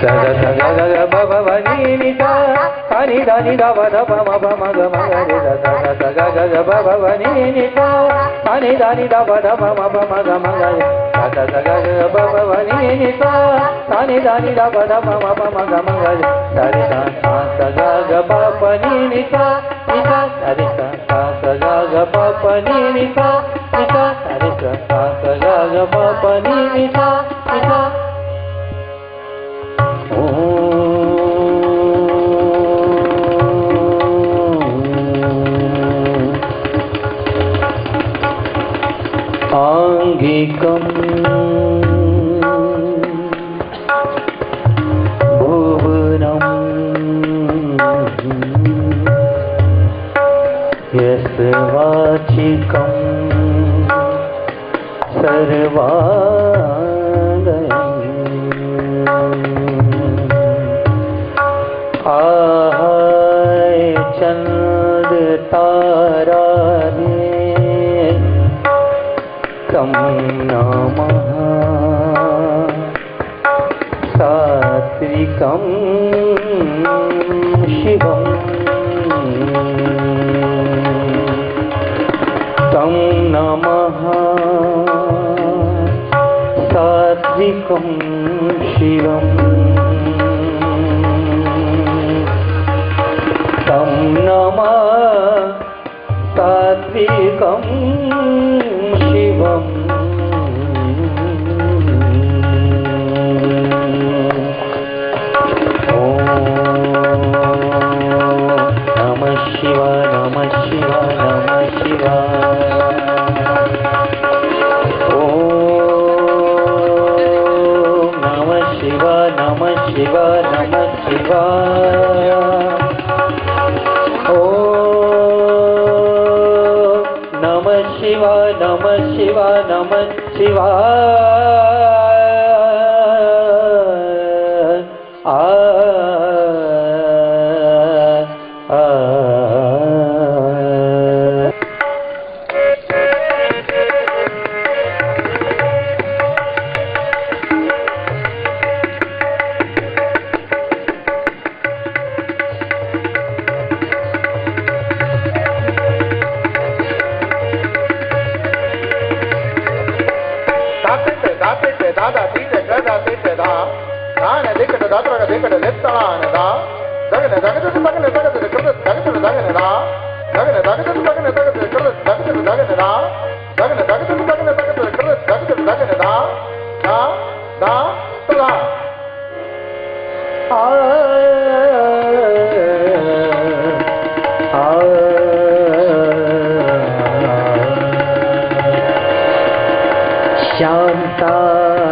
Saga saga saga ba ba ba ni ni sa sa ni da ba da ba ma ga ma ga re da saga saga saga ba ba ba ni ni sa sa ni da ba da ba ma ga ma ga re saga saga saga ba ba ba ni ni sa sa ni da ba da ba ma ga ma ga re sa re sa sa ga ga ba pa ni ni sa sa re sa sa ga ga ba pa ni ni sa sa re sa sa ga ga ba pa ni ni sa आंगिकं भुवनं यस्वाचिकं सर्वांगं आहाय चंद्र तारा नमः सात्विकं शिवं तं नमः सात्विकं शिवं तं नमः सात्विकं शिवम्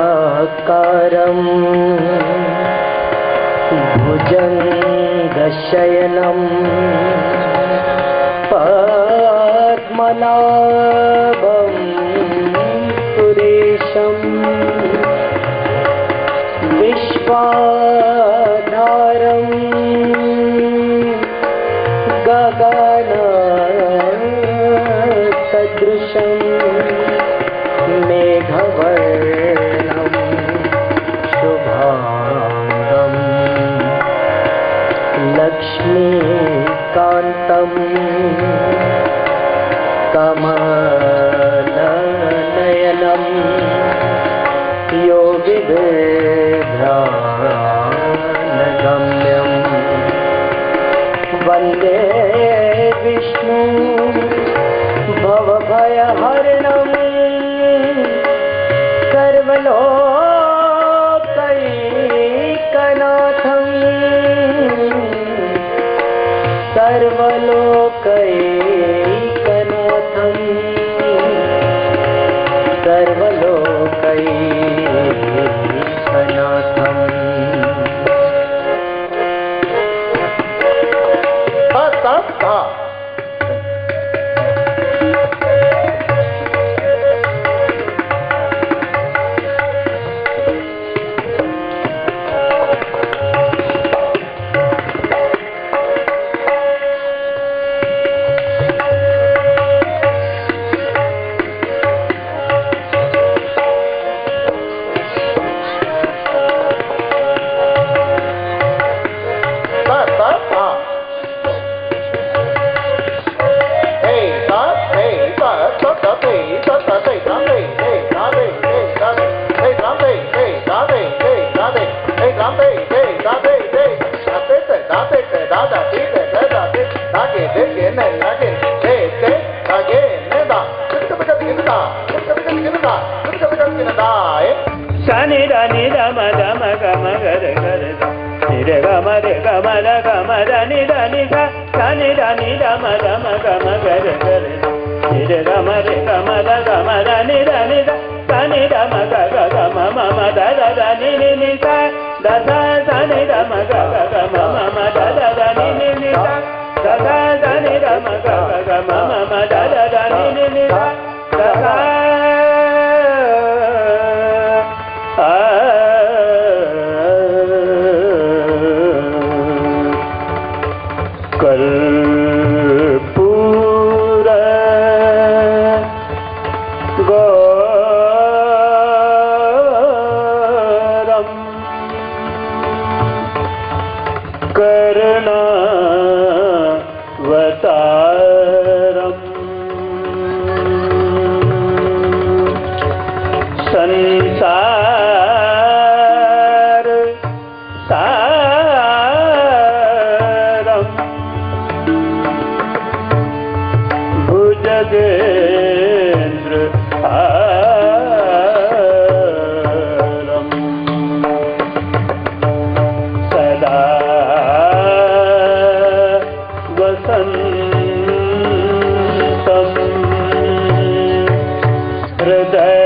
शान्ताकारं भुजङ्गशयनं पद्मनाभं सुरेशं विश्वाधारं गगनसदृशं मेघवर्णं शुभांगं लक्ष्मीकान्तं कमलनयनं योगिभिर्ध्यानगम्यं वन्दे Vishnu भवभयहरणं सर्वलोकैकनाथं सर्वलोकैकनाथं सर्वलोकैकनाथं ne nage te te nage ne da kaka kinda Sani da ni da ma ga ma ga re ga re da ni re ga ma da ni da ni sa sani da ni da ma ga ma ga re ga re da ni re ga ma da ni da ni sa sani da ma ga ma da ni sa da sa sani da ma ga ma da ni sa da sa sani da ma ga ma da ni sa da sa कर्पूर गौरम करुणावतारम संसार सारम भुजगेंद्र हारम सदा वसंतम हृदय